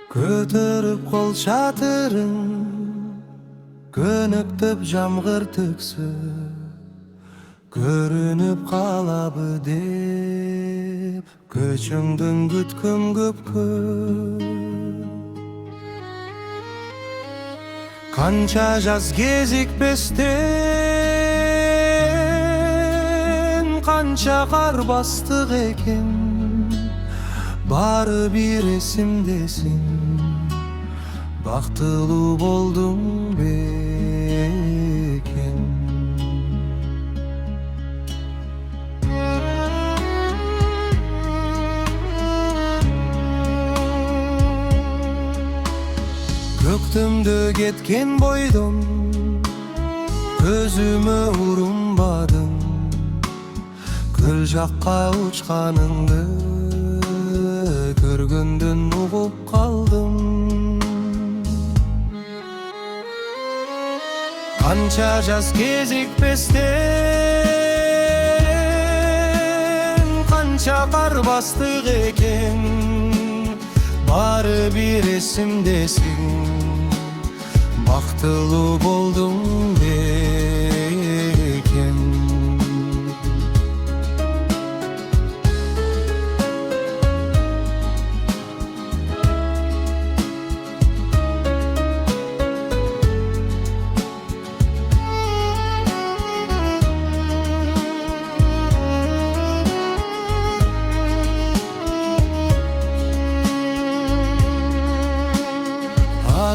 Көтөрүп кол чатырың, көнөктөп жамгыр төксө, көрүнүп калабы деп, көчөңдөн күткөм көпкө. Канча жаз кезикпестен, канча кар бастык экен, бары бир эсимдесиң, бактылуу болдуң бекен. Көктөмдө кеткен бойдон көзүмө урунбадың, көл жакка учканыңды көргөндөн угуп калдым. Канча жаз кезикпестен, канча кар бастык экен, бары бир эсимдесиң, бактылуу болдуң бекен.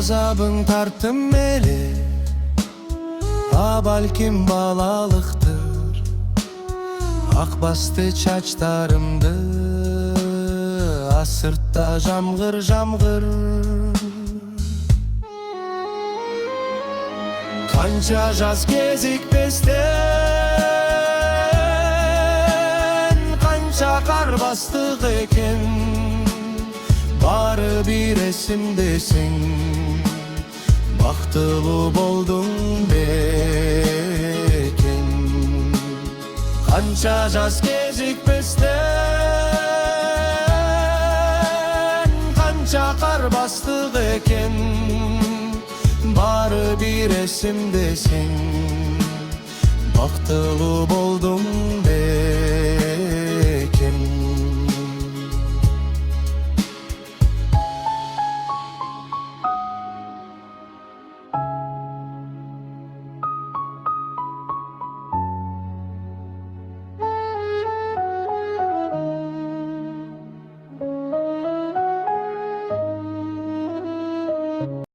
Азабың тарттым эле, балким балалыктыр, ак басты чачтарымды асыртта жамгыр жамгыр. Канча жаз кезикпестен, канча кар бастык экен, бары бир эсимдесиң, бактылуу болдуң бекен. Канча жаз кезикпестен, канча кар бастык экен, бары бир эсимдесиң, бактылуу болдуң